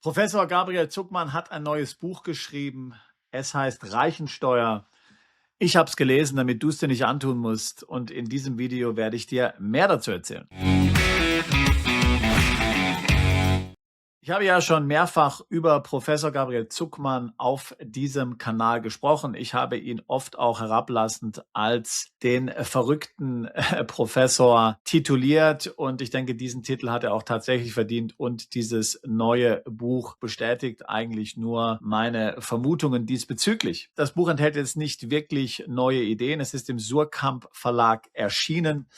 Professor Gabriel Zuckmann hat ein neues Buch geschrieben. Es heißt Reichensteuer. Ich habe es gelesen, damit du es dir nicht antun musst. Und in diesem Video werde ich dir mehr dazu erzählen. Ich habe ja schon mehrfach über Professor Gabriel Zuckmann auf diesem Kanal gesprochen. Ich habe ihn oft auch herablassend als den verrückten Professor tituliert und ich denke, diesen Titel hat er auch tatsächlich verdient und dieses neue Buch bestätigt eigentlich nur meine Vermutungen diesbezüglich. Das Buch enthält jetzt nicht wirklich neue Ideen. Es ist im Suhrkamp Verlag erschienen.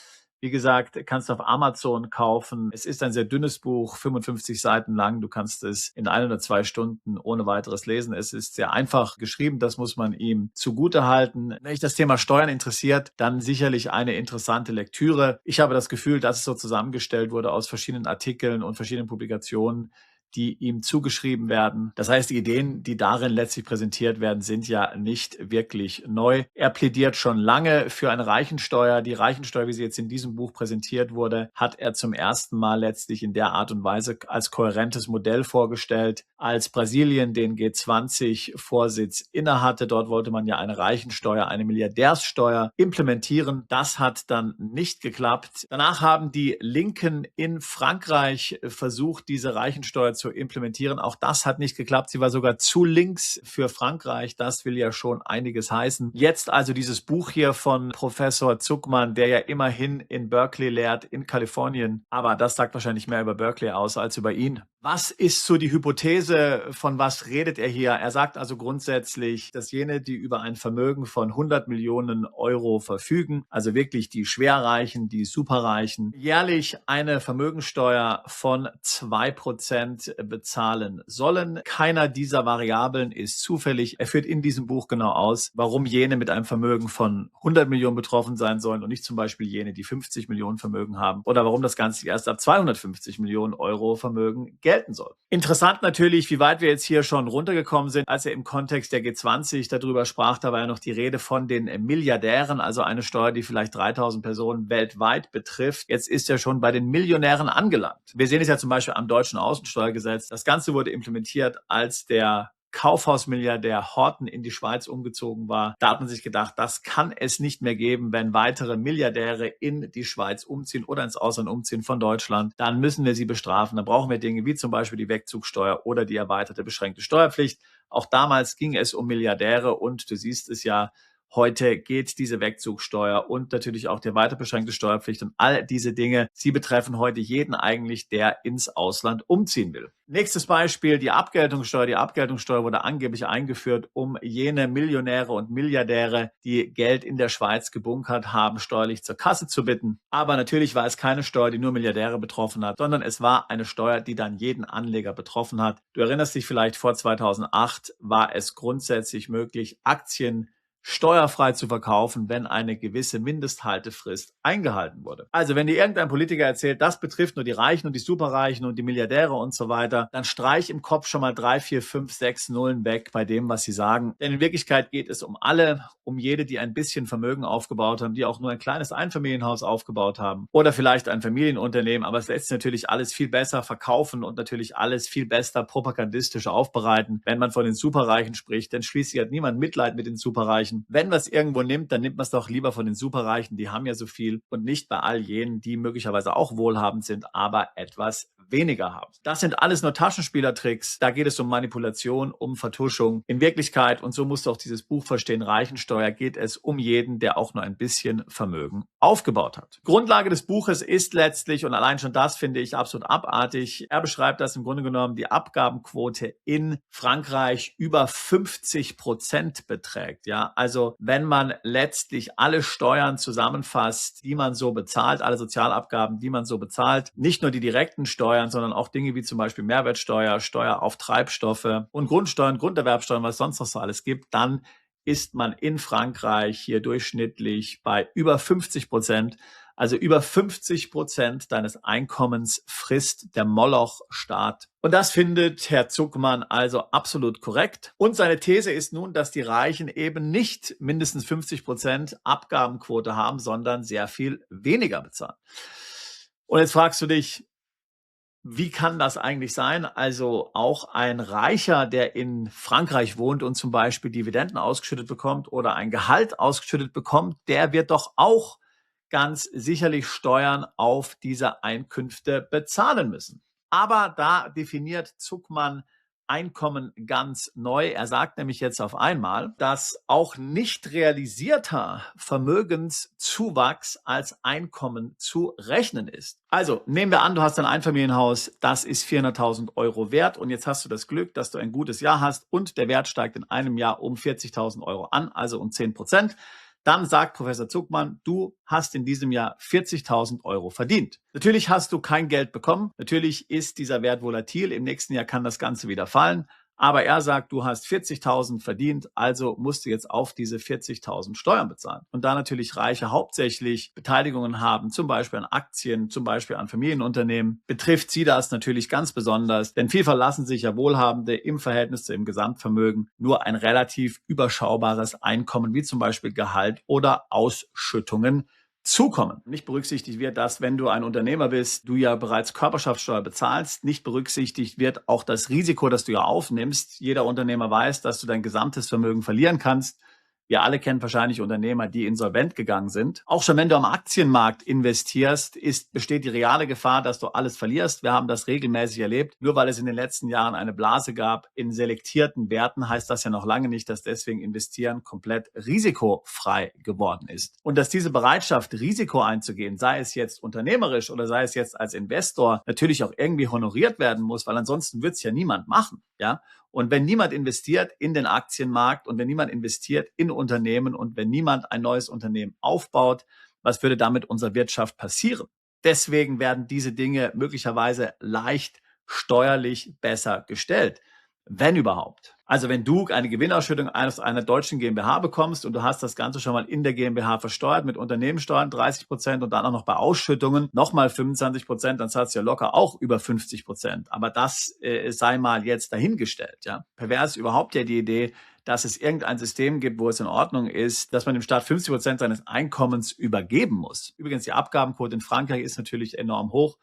Wie gesagt, kannst du auf Amazon kaufen. Es ist ein sehr dünnes Buch, 55 Seiten lang. Du kannst es in 1 oder 2 Stunden ohne weiteres lesen. Es ist sehr einfach geschrieben, das muss man ihm zugutehalten. Wenn dich das Thema Steuern interessiert, dann sicherlich eine interessante Lektüre. Ich habe das Gefühl, dass es so zusammengestellt wurde aus verschiedenen Artikeln und verschiedenen Publikationen, die ihm zugeschrieben werden. Das heißt, die Ideen, die darin letztlich präsentiert werden, sind ja nicht wirklich neu. Er plädiert schon lange für eine Reichensteuer. Die Reichensteuer, wie sie jetzt in diesem Buch präsentiert wurde, hat er zum ersten Mal letztlich in der Art und Weise als kohärentes Modell vorgestellt, als Brasilien den G20-Vorsitz innehatte. Dort wollte man ja eine Reichensteuer, eine Milliardärssteuer implementieren. Das hat dann nicht geklappt. Danach haben die Linken in Frankreich versucht, diese Reichensteuer zu implementieren. Auch das hat nicht geklappt. Sie war sogar zu links für Frankreich. Das will ja schon einiges heißen. Jetzt also dieses Buch hier von Professor Zuckmann, der ja immerhin in Berkeley lehrt, in Kalifornien. Aber das sagt wahrscheinlich mehr über Berkeley aus als über ihn. Was ist so die Hypothese? Von was redet er hier? Er sagt also grundsätzlich, dass jene, die über ein Vermögen von 100 Millionen Euro verfügen, also wirklich die Schwerreichen, die Superreichen, jährlich eine Vermögensteuer von 2% bezahlen sollen. Keiner dieser Variablen ist zufällig. Er führt in diesem Buch genau aus, warum jene mit einem Vermögen von 100 Millionen betroffen sein sollen und nicht zum Beispiel jene, die 50 Millionen Vermögen haben oder warum das Ganze erst ab 250 Millionen Euro Vermögen gelten soll. Interessant natürlich, wie weit wir jetzt hier schon runtergekommen sind. Als er im Kontext der G20 darüber sprach, da war ja noch die Rede von den Milliardären, also eine Steuer, die vielleicht 3000 Personen weltweit betrifft. Jetzt ist er schon bei den Millionären angelangt. Wir sehen es ja zum Beispiel am deutschen Außensteuergesetz. Das Ganze wurde implementiert, als der Kaufhausmilliardär Horten in die Schweiz umgezogen war. Da hat man sich gedacht, das kann es nicht mehr geben, wenn weitere Milliardäre in die Schweiz umziehen oder ins Ausland umziehen von Deutschland. Dann müssen wir sie bestrafen. Dann brauchen wir Dinge wie zum Beispiel die Wegzugsteuer oder die erweiterte beschränkte Steuerpflicht. Auch damals ging es um Milliardäre und du siehst es ja, heute geht diese Wegzugsteuer und natürlich auch die erweiterte beschränkte Steuerpflicht und all diese Dinge, sie betreffen heute jeden eigentlich, der ins Ausland umziehen will. Nächstes Beispiel, die Abgeltungssteuer. Die Abgeltungssteuer wurde angeblich eingeführt, um jene Millionäre und Milliardäre, die Geld in der Schweiz gebunkert haben, steuerlich zur Kasse zu bitten. Aber natürlich war es keine Steuer, die nur Milliardäre betroffen hat, sondern es war eine Steuer, die dann jeden Anleger betroffen hat. Du erinnerst dich vielleicht, vor 2008 war es grundsätzlich möglich, Aktien steuerfrei zu verkaufen, wenn eine gewisse Mindesthaltefrist eingehalten wurde. Also wenn dir irgendein Politiker erzählt, das betrifft nur die Reichen und die Superreichen und die Milliardäre und so weiter, dann streich im Kopf schon mal 3, 4, 5, 6 Nullen weg bei dem, was sie sagen. Denn in Wirklichkeit geht es um alle, um jede, die ein bisschen Vermögen aufgebaut haben, die auch nur ein kleines Einfamilienhaus aufgebaut haben oder vielleicht ein Familienunternehmen, aber es lässt sich natürlich alles viel besser verkaufen und natürlich alles viel besser propagandistisch aufbereiten. Wenn man von den Superreichen spricht, denn schließlich hat niemand Mitleid mit den Superreichen. Wenn man es irgendwo nimmt, dann nimmt man es doch lieber von den Superreichen, die haben ja so viel und nicht bei all jenen, die möglicherweise auch wohlhabend sind, aber etwas weniger haben. Das sind alles nur Taschenspielertricks. Da geht es um Manipulation, um Vertuschung. In Wirklichkeit, und so musst du auch dieses Buch verstehen, Reichensteuer, geht es um jeden, der auch nur ein bisschen Vermögen aufgebaut hat. Grundlage des Buches ist letztlich, und allein schon das finde ich absolut abartig, er beschreibt, dass im Grunde genommen die Abgabenquote in Frankreich über 50% beträgt. Ja, also wenn man letztlich alle Steuern zusammenfasst, die man so bezahlt, alle Sozialabgaben, die man so bezahlt, nicht nur die direkten Steuern, sondern auch Dinge wie zum Beispiel Mehrwertsteuer, Steuer auf Treibstoffe und Grundsteuern, Grunderwerbsteuern, was sonst noch so alles gibt, dann ist man in Frankreich hier durchschnittlich bei über 50%. Also über 50% deines Einkommens frisst der Moloch-Staat. Und das findet Herr Zuckmann also absolut korrekt. Und seine These ist nun, dass die Reichen eben nicht mindestens 50% Abgabenquote haben, sondern sehr viel weniger bezahlen. Und jetzt fragst du dich, Wie kann das eigentlich sein? Also auch ein Reicher, der in Frankreich wohnt und zum Beispiel Dividenden ausgeschüttet bekommt oder ein Gehalt ausgeschüttet bekommt, der wird doch auch ganz sicherlich Steuern auf diese Einkünfte bezahlen müssen. Aber da definiert Zuckmann Einkommen ganz neu. Er sagt nämlich jetzt auf einmal, dass auch nicht realisierter Vermögenszuwachs als Einkommen zu rechnen ist. Also nehmen wir an, du hast ein Einfamilienhaus, das ist 400.000 Euro wert und jetzt hast du das Glück, dass du ein gutes Jahr hast und der Wert steigt in einem Jahr um 40.000 Euro an, also um 10%. Dann sagt Professor Zuckmann, du hast in diesem Jahr 40.000 Euro verdient. Natürlich hast du kein Geld bekommen. Natürlich ist dieser Wert volatil. Im nächsten Jahr kann das Ganze wieder fallen. Aber er sagt, du hast 40.000 verdient, also musst du jetzt auf diese 40.000 Steuern bezahlen. Und da natürlich Reiche hauptsächlich Beteiligungen haben, zum Beispiel an Aktien, zum Beispiel an Familienunternehmen, betrifft sie das natürlich ganz besonders, denn viel verlassen sich ja Wohlhabende im Verhältnis zu ihrem Gesamtvermögen nur ein relativ überschaubares Einkommen, wie zum Beispiel Gehalt oder Ausschüttungen zukommen. Nicht berücksichtigt wird, dass wenn du ein Unternehmer bist, du ja bereits Körperschaftssteuer bezahlst. Nicht berücksichtigt wird auch das Risiko, das du ja aufnimmst. Jeder Unternehmer weiß, dass du dein gesamtes Vermögen verlieren kannst. Wir alle kennen wahrscheinlich Unternehmer, die insolvent gegangen sind. Auch schon wenn du am Aktienmarkt investierst, besteht die reale Gefahr, dass du alles verlierst. Wir haben das regelmäßig erlebt. Nur weil es in den letzten Jahren eine Blase gab in selektierten Werten, heißt das ja noch lange nicht, dass deswegen Investieren komplett risikofrei geworden ist. Und dass diese Bereitschaft, Risiko einzugehen, sei es jetzt unternehmerisch oder sei es jetzt als Investor, natürlich auch irgendwie honoriert werden muss, weil ansonsten wird es ja niemand machen. Ja? Und wenn niemand investiert in den Aktienmarkt und wenn niemand investiert in Unternehmen und wenn niemand ein neues Unternehmen aufbaut, was würde damit unserer Wirtschaft passieren? Deswegen werden diese Dinge möglicherweise leicht steuerlich besser gestellt, wenn überhaupt. Also wenn du eine Gewinnausschüttung aus einer deutschen GmbH bekommst und du hast das Ganze schon mal in der GmbH versteuert mit Unternehmenssteuern 30% und dann auch noch bei Ausschüttungen nochmal 25%, dann zahlst du ja locker auch über 50%. Aber das sei mal jetzt dahingestellt. Ja? Pervers überhaupt ja die Idee, dass es irgendein System gibt, wo es in Ordnung ist, dass man dem Staat 50% seines Einkommens übergeben muss. Übrigens, die Abgabenquote in Frankreich ist natürlich enorm hoch.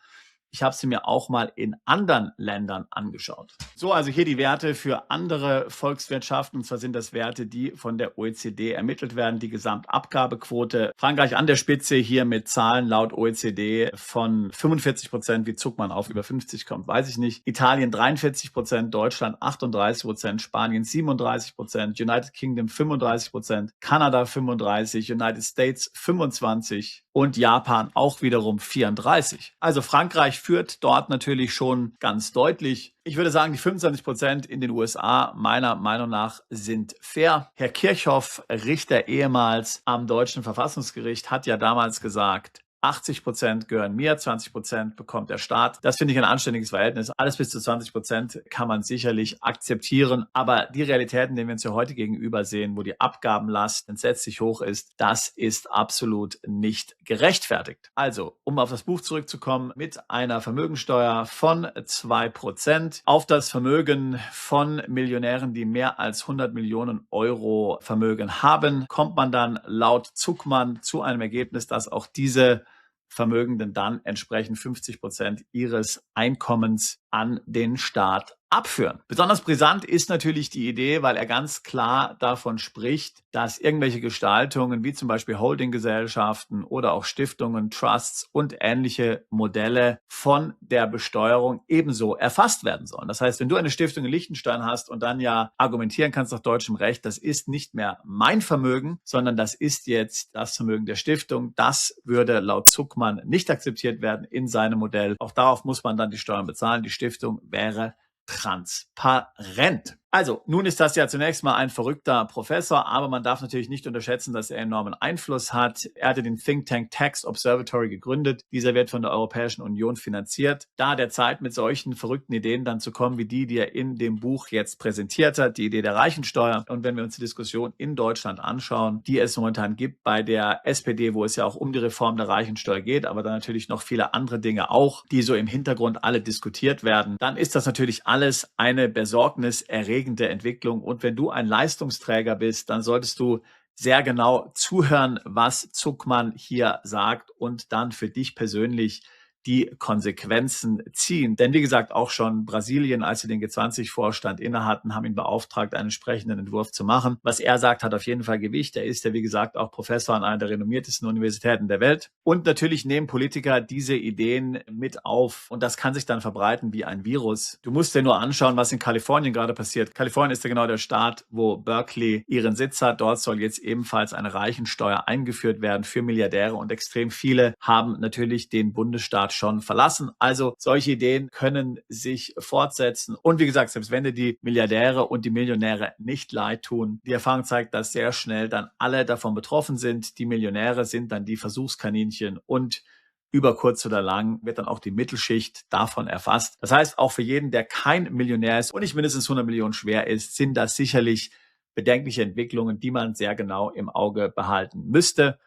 Ich habe sie mir auch mal in anderen Ländern angeschaut. So, also hier die Werte für andere Volkswirtschaften. Und zwar sind das Werte, die von der OECD ermittelt werden. Die Gesamtabgabequote. Frankreich an der Spitze hier mit Zahlen laut OECD von 45%. Wie Zuckmann auf über 50 kommt, weiß ich nicht. Italien 43%, Deutschland 38%, Spanien 37%, United Kingdom 35%, Kanada 35%, United States 25% und Japan auch wiederum 34%. Also Frankreich führt dort natürlich schon ganz deutlich. Ich würde sagen, die 25% in den USA meiner Meinung nach sind fair. Herr Kirchhoff, Richter ehemals am deutschen Verfassungsgericht, hat ja damals gesagt, 80% gehören mir, 20% bekommt der Staat. Das finde ich ein anständiges Verhältnis. Alles bis zu 20% kann man sicherlich akzeptieren. Aber die Realitäten, denen wir uns ja heute gegenüber sehen, wo die Abgabenlast entsetzlich hoch ist, das ist absolut nicht gerechtfertigt. Also, um auf das Buch zurückzukommen, mit einer Vermögensteuer von 2% auf das Vermögen von Millionären, die mehr als 100 Millionen Euro Vermögen haben, kommt man dann laut Zuckmann zu einem Ergebnis, dass auch diese Vermögenden dann entsprechend 50% ihres Einkommens an den Staat abführen. Besonders brisant ist natürlich die Idee, weil er ganz klar davon spricht, dass irgendwelche Gestaltungen wie zum Beispiel Holdinggesellschaften oder auch Stiftungen, Trusts und ähnliche Modelle von der Besteuerung ebenso erfasst werden sollen. Das heißt, wenn du eine Stiftung in Liechtenstein hast und dann ja argumentieren kannst nach deutschem Recht, das ist nicht mehr mein Vermögen, sondern das ist jetzt das Vermögen der Stiftung, das würde laut Zuckmann nicht akzeptiert werden in seinem Modell. Auch darauf muss man dann die Steuern bezahlen. Die Stiftung wäre transparent. Also, nun ist das ja zunächst mal ein verrückter Professor, aber man darf natürlich nicht unterschätzen, dass er enormen Einfluss hat. Er hatte den Think Tank Tax Observatory gegründet. Dieser wird von der Europäischen Union finanziert. Da der Zeit mit solchen verrückten Ideen dann zu kommen, wie die er in dem Buch jetzt präsentiert hat, die Idee der Reichensteuer. Und wenn wir uns die Diskussion in Deutschland anschauen, die es momentan gibt bei der SPD, wo es ja auch um die Reform der Reichensteuer geht, aber dann natürlich noch viele andere Dinge auch, die so im Hintergrund alle diskutiert werden, dann ist das natürlich alles eine besorgniserregende Entwicklung. Und wenn du ein Leistungsträger bist, dann solltest du sehr genau zuhören, was Zuckmann hier sagt und dann für dich persönlich die Konsequenzen ziehen. Denn wie gesagt, auch schon Brasilien, als sie den G20-Vorstand innehatten, haben ihn beauftragt, einen entsprechenden Entwurf zu machen. Was er sagt, hat auf jeden Fall Gewicht. Er ist ja, wie gesagt, auch Professor an einer der renommiertesten Universitäten der Welt. Und natürlich nehmen Politiker diese Ideen mit auf. Und das kann sich dann verbreiten wie ein Virus. Du musst dir nur anschauen, was in Kalifornien gerade passiert. Kalifornien ist ja genau der Staat, wo Berkeley ihren Sitz hat. Dort soll jetzt ebenfalls eine Reichensteuer eingeführt werden für Milliardäre. Und extrem viele haben natürlich den Bundesstaat schon verlassen. Also solche Ideen können sich fortsetzen. Und wie gesagt, selbst wenn dir die Milliardäre und die Millionäre nicht leid tun, die Erfahrung zeigt, dass sehr schnell dann alle davon betroffen sind. Die Millionäre sind dann die Versuchskaninchen und über kurz oder lang wird dann auch die Mittelschicht davon erfasst. Das heißt, auch für jeden, der kein Millionär ist und nicht mindestens 100 Millionen schwer ist, sind das sicherlich bedenkliche Entwicklungen, die man sehr genau im Auge behalten müsste.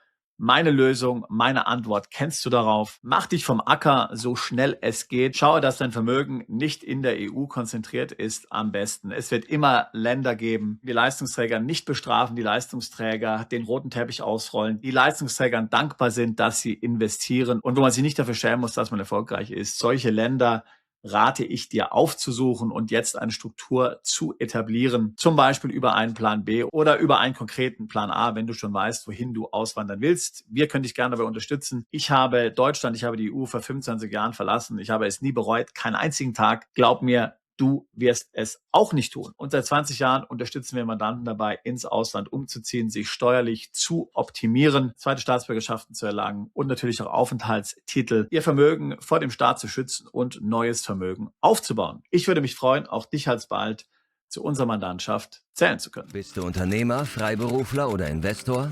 Meine Lösung, meine Antwort kennst du darauf. Mach dich vom Acker so schnell es geht. Schaue, dass dein Vermögen nicht in der EU konzentriert ist am besten. Es wird immer Länder geben, die Leistungsträger nicht bestrafen, die Leistungsträger den roten Teppich ausrollen, die Leistungsträgern dankbar sind, dass sie investieren und wo man sich nicht dafür schämen muss, dass man erfolgreich ist. Solche Länder rate ich dir aufzusuchen und jetzt eine Struktur zu etablieren, zum Beispiel über einen Plan B oder über einen konkreten Plan A, wenn du schon weißt, wohin du auswandern willst. Wir können dich gerne dabei unterstützen. Ich habe Deutschland, ich habe die EU vor 25 Jahren verlassen. Ich habe es nie bereut, keinen einzigen Tag. Glaub mir, du wirst es auch nicht tun. Und seit 20 Jahren unterstützen wir Mandanten dabei, ins Ausland umzuziehen, sich steuerlich zu optimieren, zweite Staatsbürgerschaften zu erlangen und natürlich auch Aufenthaltstitel, ihr Vermögen vor dem Staat zu schützen und neues Vermögen aufzubauen. Ich würde mich freuen, auch dich alsbald zu unserer Mandantschaft zählen zu können. Bist du Unternehmer, Freiberufler oder Investor?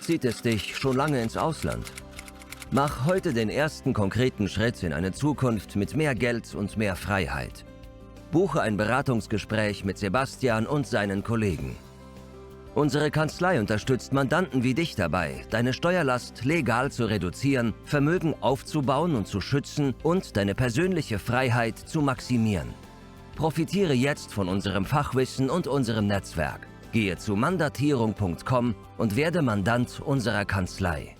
Zieht es dich schon lange ins Ausland? Mach heute den ersten konkreten Schritt in eine Zukunft mit mehr Geld und mehr Freiheit. Buche ein Beratungsgespräch mit Sebastian und seinen Kollegen. Unsere Kanzlei unterstützt Mandanten wie dich dabei, deine Steuerlast legal zu reduzieren, Vermögen aufzubauen und zu schützen und deine persönliche Freiheit zu maximieren. Profitiere jetzt von unserem Fachwissen und unserem Netzwerk. Gehe zu mandatierung.com und werde Mandant unserer Kanzlei.